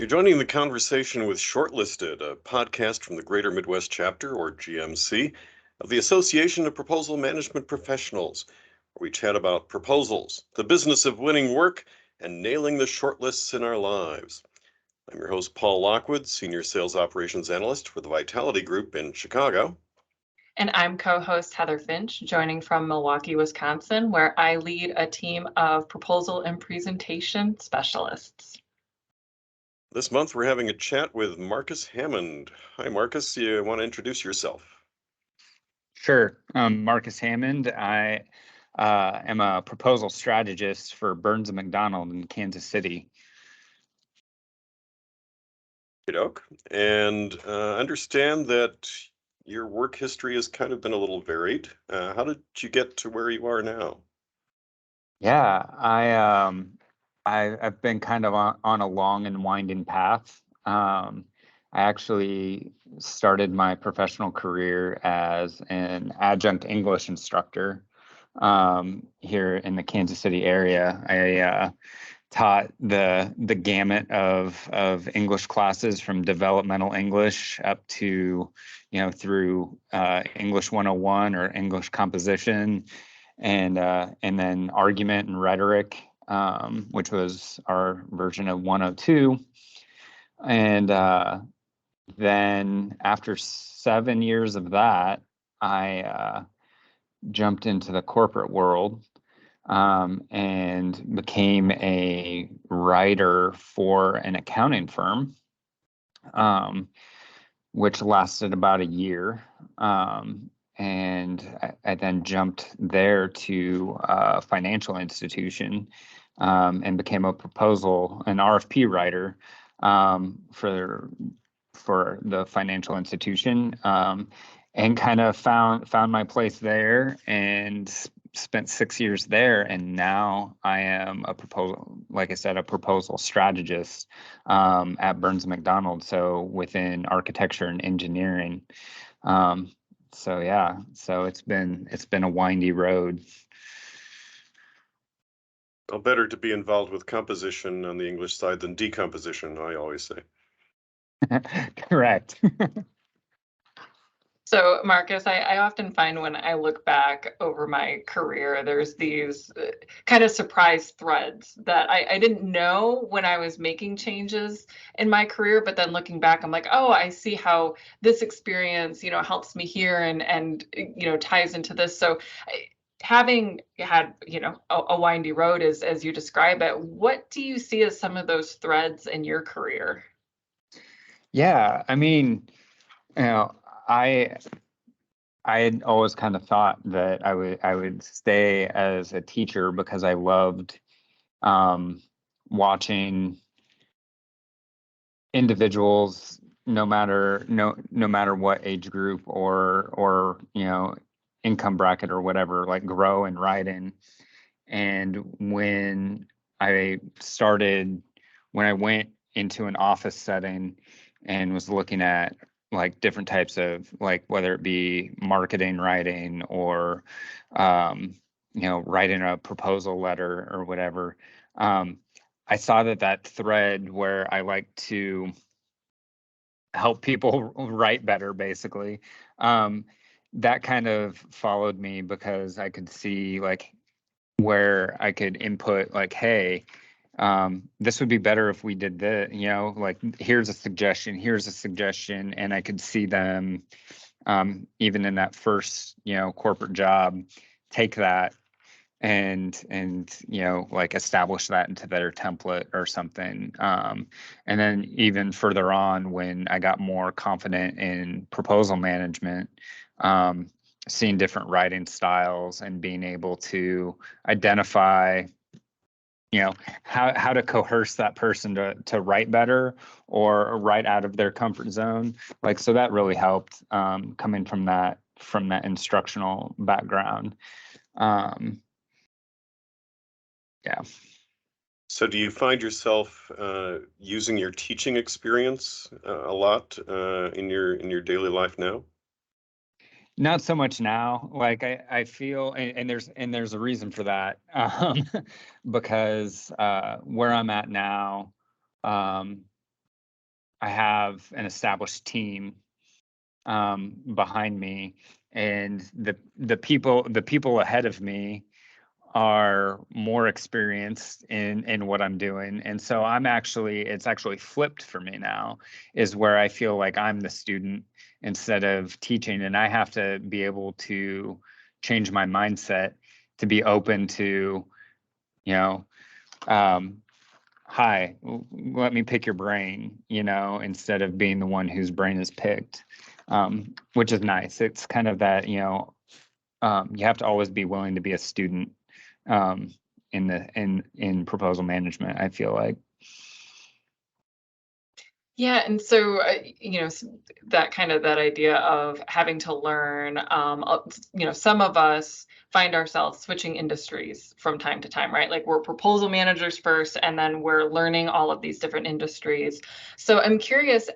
You're joining the conversation with Shortlisted, a podcast from the Greater Midwest Chapter, or GMC, of the Association of Proposal Management Professionals, where we chat about proposals, the business of winning work, and nailing the shortlists in our lives. I'm your host, Paul Lockwood, Senior Sales Operations Analyst for the Vitality Group in Chicago. And I'm co-host Heather Finch, joining from Milwaukee, Wisconsin, where I lead a team of proposal and presentation specialists. This month, we're having a chat with Marcus Hammond. Hi, Marcus. You want to introduce yourself? Sure. Marcus Hammond. I am a proposal strategist for Burns & McDonnell in Kansas City. And understand that your work history has kind of been a little varied. How did you get to where you are now? Yeah, I've been kind of on a long and winding path. I actually started my professional career as an adjunct English instructor here in the Kansas City area. I taught the gamut of English classes, from developmental English up to, through English 101 or English composition, and then argument and rhetoric, which was our version of 102. And then after 7 years of that, I jumped into the corporate world and became a writer for an accounting firm, which lasted about a year. And I then jumped there to a financial institution and became an RFP writer for the financial institution, and kind of found my place there and spent 6 years there. And now I am a proposal strategist at Burns & McDonnell, so within architecture and engineering. So it's been a windy road. Well, better to be involved with composition on the English side than decomposition, I always say. Correct. So, Marcus, I often find when I look back over my career, there's these kind of surprise threads that I didn't know when I was making changes in my career, but then looking back, I'm like, oh, I see how this experience, helps me here and ties into this. So, having had, a windy road as you describe it, what do you see as some of those threads in your career? Yeah, I mean, I had always kind of thought that I would stay as a teacher because I loved watching individuals, no matter what age group or income bracket or whatever, like grow and writing. And when I went into an office setting and was looking at like different types of, like, whether it be marketing writing or writing a proposal letter or whatever, I saw that thread where I like to help people write better, basically. That kind of followed me because I could see like where I could input, like, hey, this would be better if we did this, like, here's a suggestion, and I could see them, even in that first, corporate job, take that and like establish that into their template or something. And then even further on, when I got more confident in proposal management, seeing different writing styles and being able to identify how to coerce that person to write better or write out of their comfort zone. Like, so that really helped, coming from that instructional background. Yeah. So do you find yourself using your teaching experience a lot in your daily life now? Not so much now. Like, I feel, and there's a reason for that, because where I'm at now, I have an established team behind me, and the people ahead of me are more experienced in what I'm doing. And so it's actually flipped for me now, is where I feel like I'm the student instead of teaching, and I have to be able to change my mindset to be open to, hi, let me pick your brain, instead of being the one whose brain is picked, which is nice. It's kind of that, you have to always be willing to be a student in proposal management, I feel like. Yeah, and so that idea of having to learn. Some of us find ourselves switching industries from time to time, right? Like we're proposal managers first, and then we're learning all of these different industries. So I'm curious,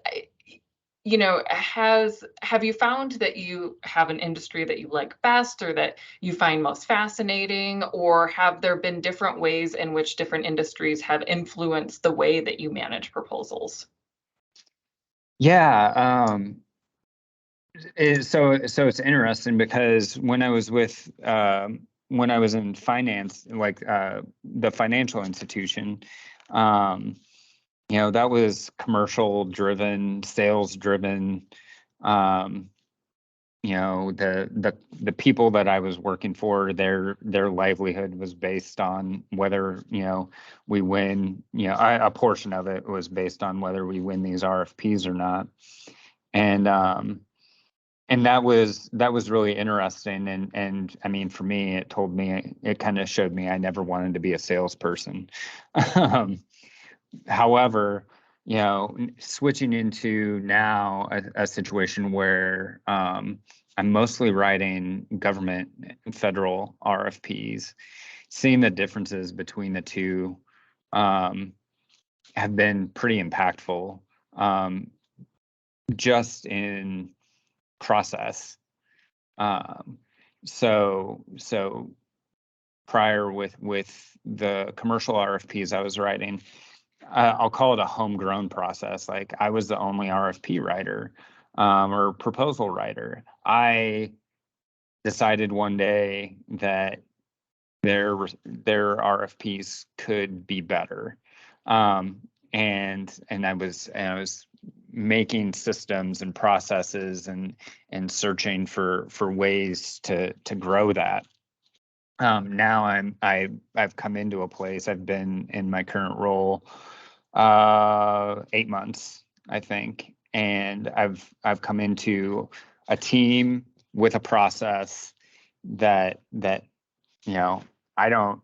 have you found that you have an industry that you like best or that you find most fascinating, or have there been different ways in which different industries have influenced the way that you manage proposals? Yeah. So it's interesting because when I was in finance, like the financial institution, that was commercial driven, sales driven. The people that I was working for, their livelihood was based on whether we win. A portion of it was based on whether we win these RFPs or not, and that was really interesting. And I mean, for me, it kind of showed me I never wanted to be a salesperson. However, switching into now a situation where I'm mostly writing government and federal RFPs, seeing the differences between the two have been pretty impactful, just in process. So prior with the commercial RFPs I was writing, I'll call it a homegrown process. Like I was the only RFP writer or proposal writer. I decided one day that their RFPs could be better, and I was making systems and processes and searching for ways to grow that. Now I've come into a place. I've been in my current role 8 months, I think, and I've come into a team with a process that I don't.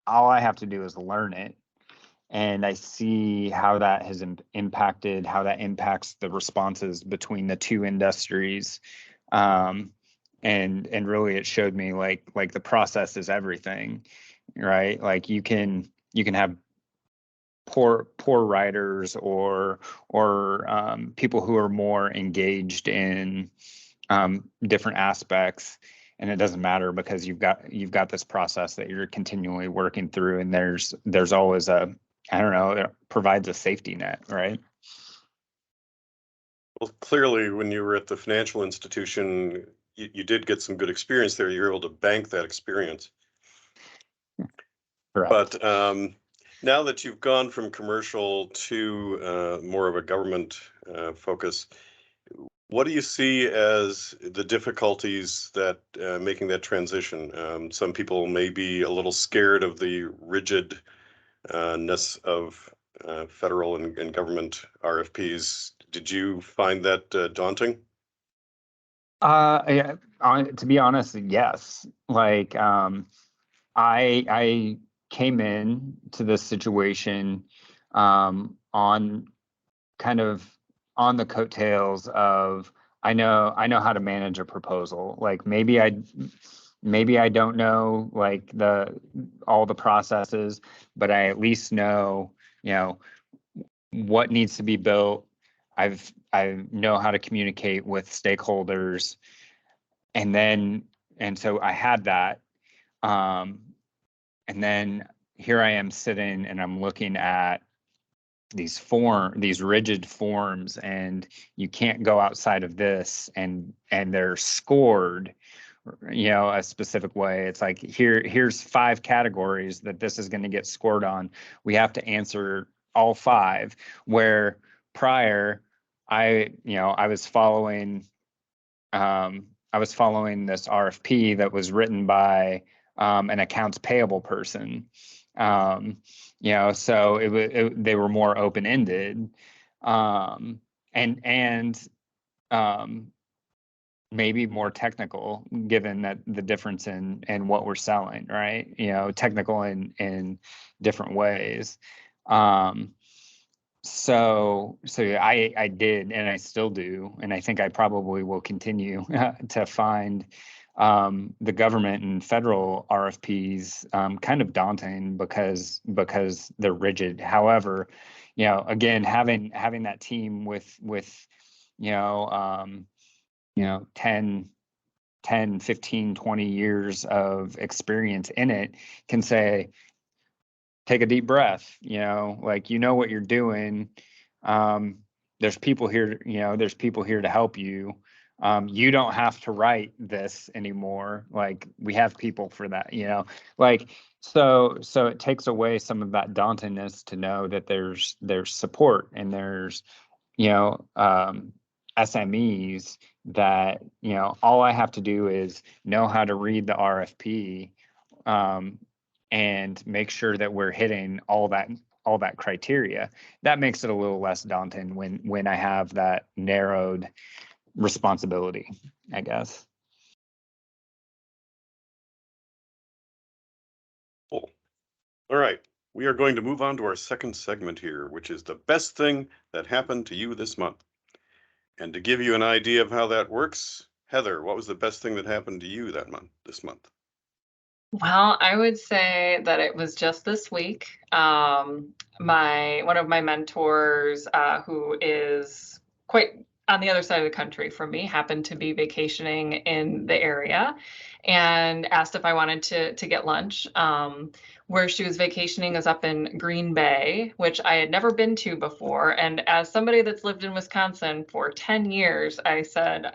All I have to do is learn it, and I see how that has impacted, how that impacts the responses between the two industries. And really it showed me like the process is everything, right? Like you can have poor writers or people who are more engaged in different aspects, and it doesn't matter because you've got this process that you're continually working through, and there's always it provides a safety net, right? Well, clearly, when you were at the financial institution, you did get some good experience there. You were able to bank that experience. Correct. But now that you've gone from commercial to more of a government focus, what do you see as the difficulties that making that transition? Some people may be a little scared of the rigidness of federal and government RFPs. Did you find that daunting? Yeah, to be honest, yes. Like, I came in to this situation on kind of on the coattails of I know how to manage a proposal. Like maybe I don't know like all the processes, but I at least know, what needs to be built. I know how to communicate with stakeholders, and so I had that. And then here I am sitting and I'm looking at these rigid forms, and you can't go outside of this, and they're scored, a specific way. It's like, here's 5 categories that this is going to get scored on. We have to answer all 5. Where prior, I was following this RFP that was written by an accounts payable person. So they were more open-ended, and maybe more technical, given that the difference in what we're selling, right? Technical in different ways. So I did, and I still do, and I think I probably will continue to find the government and federal RFPs kind of daunting because they're rigid. However, again, having that team with 10, 15, 20 years of experience in it can say, take a deep breath, like, what you're doing. There's people here, to help you. You don't have to write this anymore. Like, we have people for that, like, so it takes away some of that dauntingness to know that there's support, and there's, SMEs that, all I have to do is know how to read the RFP, and make sure that we're hitting all that criteria. That makes it a little less daunting when I have that narrowed responsibility, I guess. Cool. All right. We are going to move on to our second segment here, which is the best thing that happened to you this month. And to give you an idea of how that works, Heather, what was the best thing that happened to you this month? Well, I would say that it was just this week. One of my mentors, who is quite on the other side of the country from me, happened to be vacationing in the area, and asked if I wanted to get lunch. Where she was vacationing is up in Green Bay, which I had never been to before. And as somebody that's lived in Wisconsin for 10 years, I said,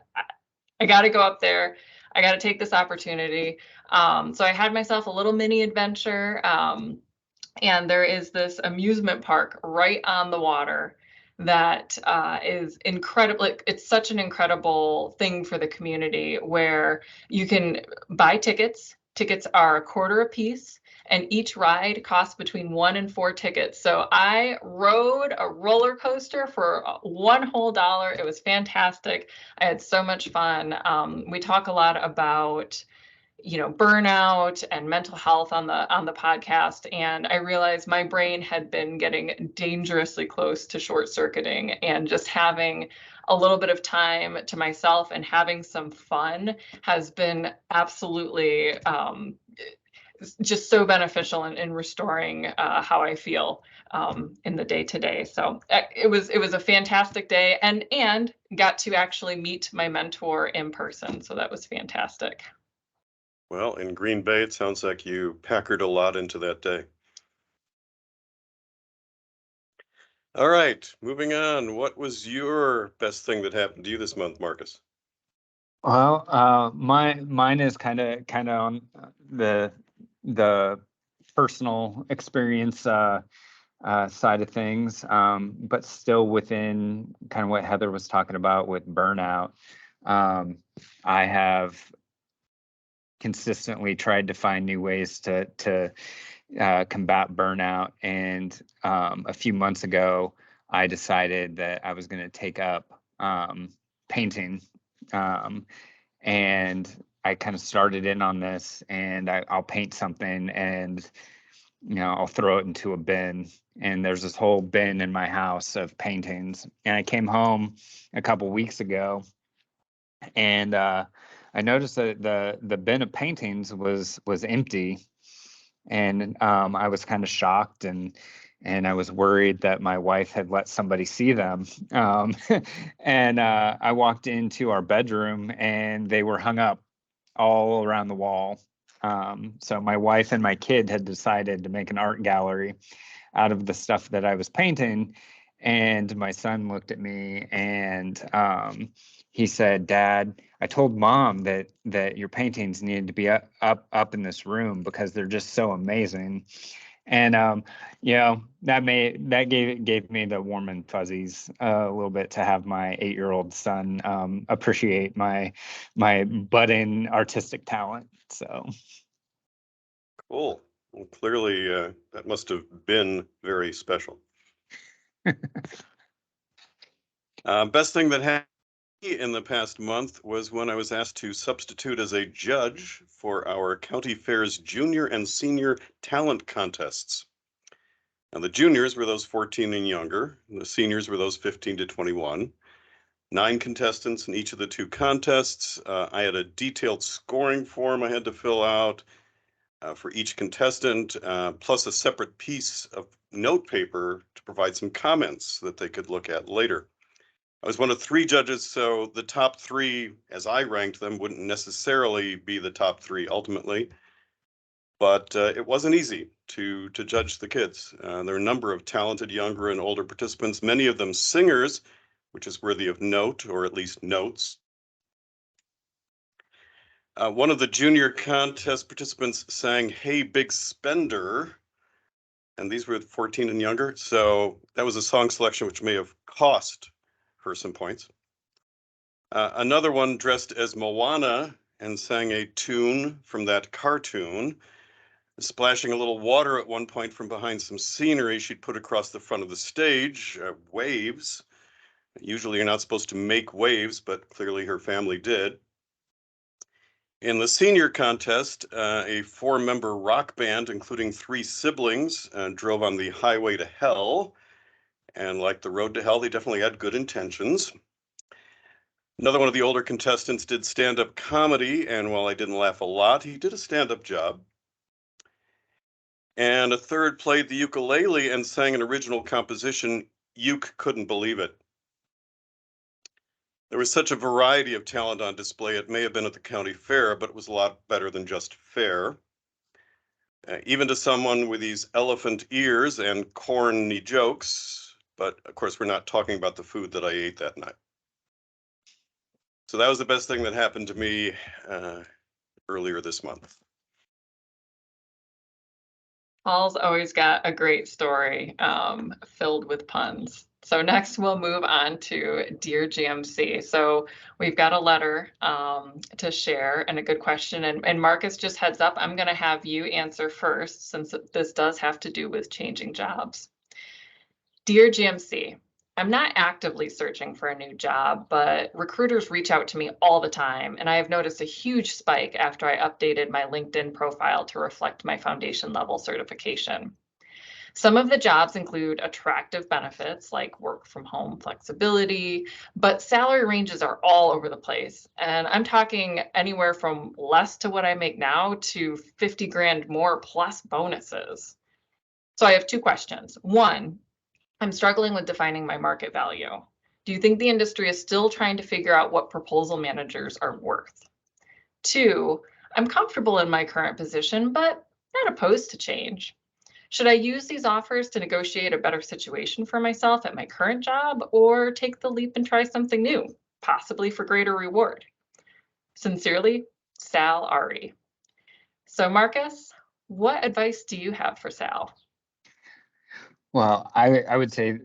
I got to go up there. I got to take this opportunity. So I had myself a little mini adventure. And there is this amusement park right on the water that is incredible. It's such an incredible thing for the community, where you can buy tickets. Tickets are $0.25 a piece, and each ride costs between 1 and 4 tickets. So I rode a roller coaster for one whole dollar. It was fantastic. I had so much fun. We talk a lot about burnout and mental health on the podcast, and I realized my brain had been getting dangerously close to short circuiting, and just having a little bit of time to myself and having some fun has been absolutely just so beneficial in restoring how I feel in the day to day. So it was a fantastic day, and got to actually meet my mentor in person. So that was fantastic. Well, in Green Bay, it sounds like you packered a lot into that day. All right, moving on. What was your best thing that happened to you this month, Marcus? Well, mine is kind of on the personal experience side of things, but still within kind of what Heather was talking about with burnout. I have consistently tried to find new ways to combat burnout, and a few months ago, I decided that I was going to take up painting, and I kind of started in on this, and I'll paint something, and I'll throw it into a bin, and there's this whole bin in my house of paintings. And I came home a couple weeks ago, and I noticed that the bin of paintings was empty, and I was kind of shocked, and I was worried that my wife had let somebody see them. And I walked into our bedroom, and they were hung up all around the wall. So my wife and my kid had decided to make an art gallery out of the stuff that I was painting. And my son looked at me and he said, "Dad, I told Mom that your paintings needed to be up in this room because they're just so amazing." And that gave me the warm and fuzzies a little bit to have my 8-year-old son appreciate my budding artistic talent. So Cool. Well, clearly, that must have been very special. Best thing that happened in the past month was when I was asked to substitute as a judge for our county fair's junior and senior talent contests. Now, the juniors were those 14 and younger, and the seniors were those 15 to 21. 9 contestants in each of the 2 contests. I had a detailed scoring form I had to fill out for each contestant, plus a separate piece of note paper to provide some comments that they could look at later. I was one of 3 judges, so the top 3, as I ranked them, wouldn't necessarily be the top 3 ultimately. But it wasn't easy to judge the kids. There are a number of talented younger and older participants, many of them singers, which is worthy of note, or at least notes. One of the junior contest participants sang "Hey Big Spender," and these were 14 and younger, so that was a song selection which may have cost her some points. Another one dressed as Moana and sang a tune from that cartoon, splashing a little water at one point from behind some scenery she'd put across the front of the stage, waves. Usually you're not supposed to make waves, but clearly her family did. In the senior contest, a 4-member rock band, including 3 siblings, drove on the highway to hell. And like the road to hell, they definitely had good intentions. Another one of the older contestants did stand-up comedy, and while I didn't laugh a lot, he did a stand-up job. And a third played the ukulele and sang an original composition, "Uke Couldn't Believe It." There was such a variety of talent on display, it may have been at the county fair, but it was a lot better than just fair. Even to someone with these elephant ears and corny jokes, but of course we're not talking about the food that I ate that night. So that was the best thing that happened to me earlier this month. Paul's always got a great story filled with puns. So next we'll move on to Dear GMC. So we've got a letter to share and a good question. And Marcus, just heads up, I'm going to have you answer first since this does have to do with changing jobs. Dear GMC, I'm not actively searching for a new job, but recruiters reach out to me all the time, and I have noticed a huge spike after I updated my LinkedIn profile to reflect my foundation level certification. Some of the jobs include attractive benefits like work from home flexibility, but salary ranges are all over the place. And I'm talking anywhere from less to what I make now to 50 grand more plus bonuses. So I have 2 questions. One, I'm struggling with defining my market value. Do you think the industry is still trying to figure out what proposal managers are worth? 2, I'm comfortable in my current position, but not opposed to change. Should I use these offers to negotiate a better situation for myself at my current job, or take the leap and try something new, possibly for greater reward? Sincerely, Sal Ari. So Marcus, what advice do you have for Sal? Well, I would say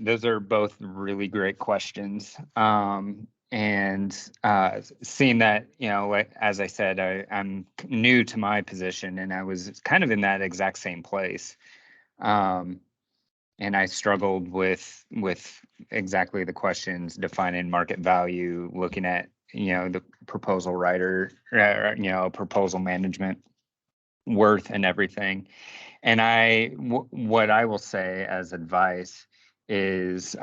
those are both really great questions. And seeing that, like, as I said, I'm new to my position and I was kind of in that exact same place. And I struggled with exactly the questions, defining market value, looking at, the proposal writer, proposal management worth and everything. And what I will say as advice is,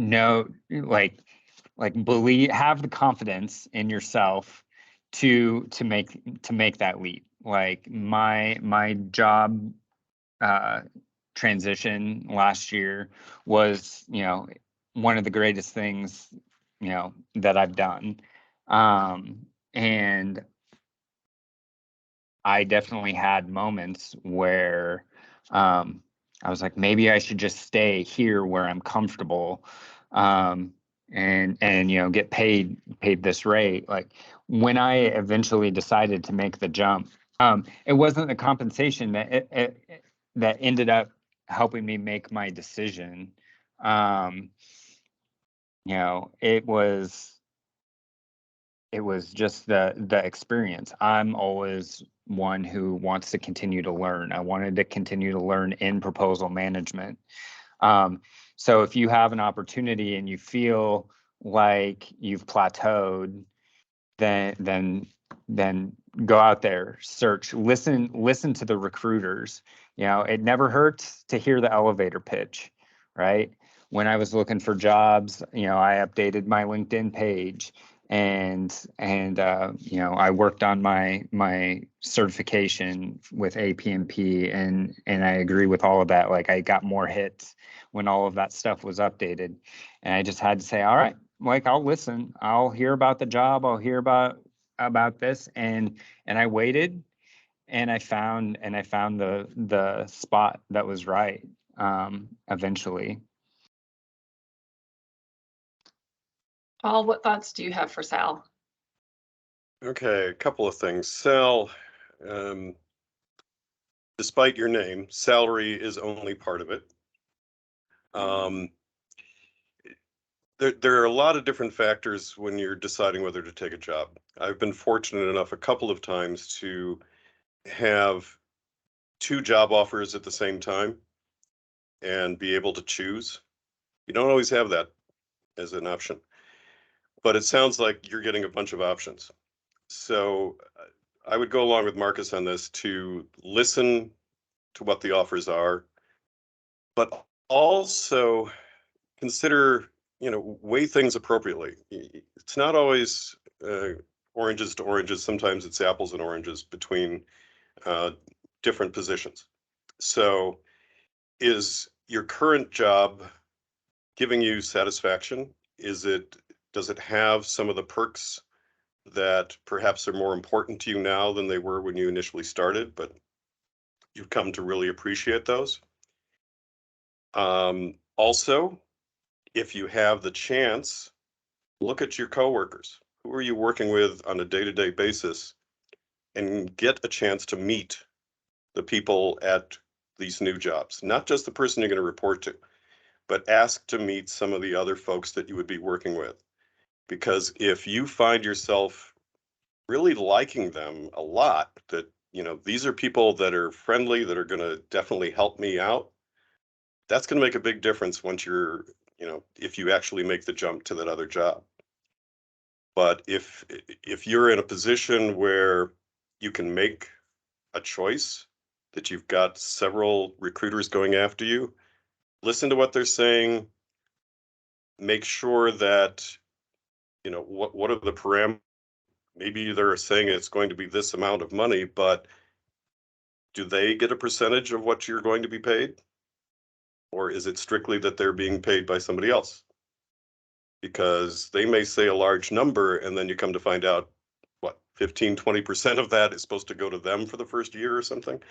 no, like have the confidence in yourself to make that leap. Like my job transition last year was, one of the greatest things that I've done. And I definitely had moments where I was like, maybe I should just stay here where I'm comfortable, and get paid this rate. Like when I eventually decided to make the jump, it wasn't the compensation that ended up helping me make my decision. It was just the experience. I'm always one who wants to continue to learn. I wanted to continue to learn in proposal management. So if you have an opportunity and you feel like you've plateaued, then go out there, search, listen to the recruiters. It never hurts to hear the elevator pitch, right? When I was looking for jobs, I updated my LinkedIn page, and I worked on my certification with APMP, and I agree with all of that. Like I got more hits when all of that stuff was updated, and I just had to say, all right, like I'll listen, I'll hear about the job, I'll hear about this, and I waited, and I found the spot that was right eventually. Paul, what thoughts do you have for Sal? Okay, a couple of things. Sal, despite your name, salary is only part of it. There are a lot of different factors when you're deciding whether to take a job. I've been fortunate enough a couple of times to have 2 job offers at the same time and be able to choose. You don't always have that as an option, but it sounds like you're getting a bunch of options. So I would go along with Marcus on this, to listen to what the offers are, but also consider, weigh things appropriately. It's not always oranges to oranges. Sometimes it's apples and oranges between different positions. So is your current job giving you satisfaction? Does it have some of the perks that perhaps are more important to you now than they were when you initially started, but you've come to really appreciate those? Also, if you have the chance, look at your coworkers. Who are you working with on a day-to-day basis, and get a chance to meet the people at these new jobs, not just the person you're going to report to, but ask to meet some of the other folks that you would be working with. Because if you find yourself really liking them a lot, that, these are people that are friendly, that are going to definitely help me out, that's going to make a big difference once if you actually make the jump to that other job. But if you're in a position where you can make a choice, that you've got several recruiters going after you, listen to what they're saying, make sure that, what are the parameters. Maybe they're saying it's going to be this amount of money, but do they get a percentage of what you're going to be paid? Or is it strictly that they're being paid by somebody else? Because they may say a large number, and then you come to find out, 15, 20% of that is supposed to go to them for the first year or something.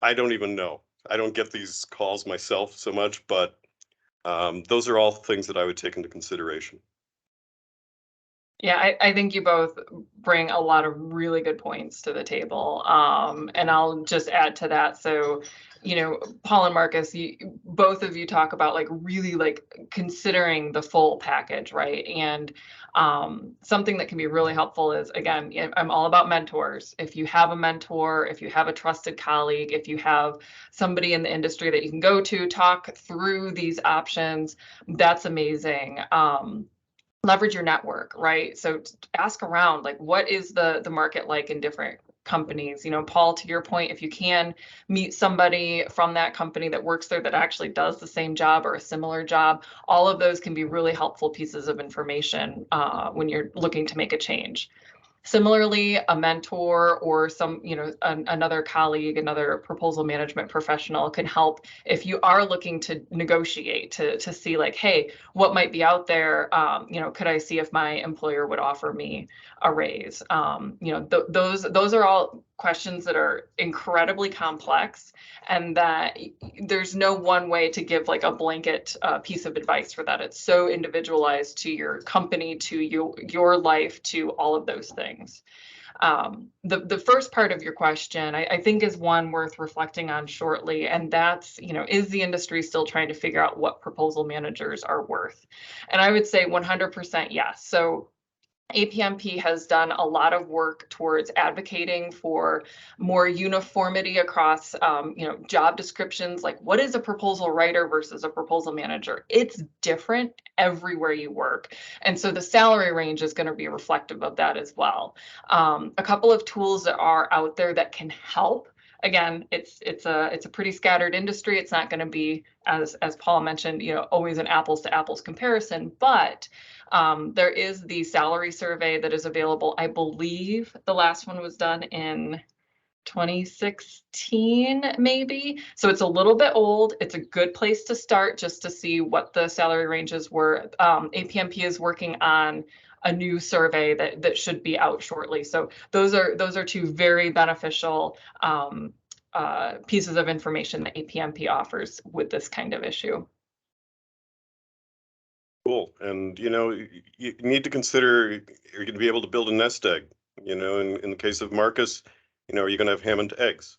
I don't even know. I don't get these calls myself so much, but those are all things that I would take into consideration. Yeah, I think you both bring a lot of really good points to the table. And I'll just add to that. So, Paul and Marcus, both of you talk about really considering the full package, right? And something that can be really helpful is, again, I'm all about mentors. If you have a mentor, if you have a trusted colleague, if you have somebody in the industry that you can go to talk through these options, that's amazing. Leverage your network, right? So ask around, what is the market like in different companies? Paul, to your point, if you can meet somebody from that company that works there that actually does the same job or a similar job, all of those can be really helpful pieces of information when you're looking to make a change. Similarly, a mentor or some, another colleague, another proposal management professional can help if you are looking to negotiate to see like, hey, what might be out there? Could I see if my employer would offer me a raise? Those are all questions that are incredibly complex, and that there's no one way to give like a blanket piece of advice for that. It's so individualized to your company, to your life, to all of those things. The first part of your question, I think, is one worth reflecting on shortly, and that's, is the industry still trying to figure out what proposal managers are worth? And I would say 100% yes. So APMP has done a lot of work towards advocating for more uniformity across, job descriptions. Like, what is a proposal writer versus a proposal manager? It's different everywhere you work, and so the salary range is going to be reflective of that as well. A couple of tools that are out there that can help. Again, it's a pretty scattered industry. It's not going to be, as Paul mentioned, always an apples to apples comparison, but there is the salary survey that is available. I believe the last one was done in 2016, maybe. So it's a little bit old. It's a good place to start just to see what the salary ranges were. APMP is working on a new survey that should be out shortly. So those are two very beneficial pieces of information that APMP offers with this kind of issue. Cool. And, you need to consider, you're going to be able to build a nest egg. In the case of Marcus, are you going to have Hammond eggs?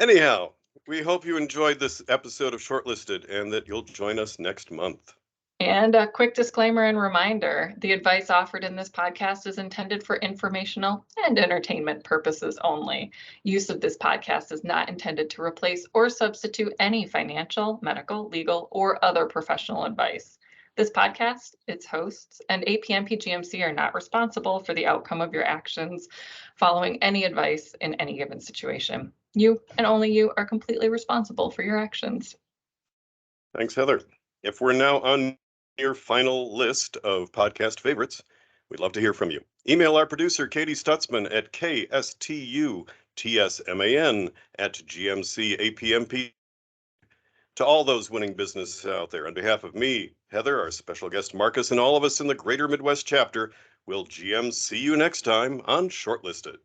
Anyhow, we hope you enjoyed this episode of Shortlisted and that you'll join us next month. And a quick disclaimer and reminder, the advice offered in this podcast is intended for informational and entertainment purposes only. Use of this podcast is not intended to replace or substitute any financial, medical, legal, or other professional advice. This podcast, its hosts, and APMP GMC are not responsible for the outcome of your actions following any advice in any given situation. You and only you are completely responsible for your actions. Thanks, Heather. If we're now on your final list of podcast favorites, we'd love to hear from you. Email our producer, Katie Stutzman, at kstutsman@gmcapmp. To all those winning business out there, on behalf of me, Heather, our special guest Marcus, and all of us in the Greater Midwest chapter, we'll see you next time on Shortlisted.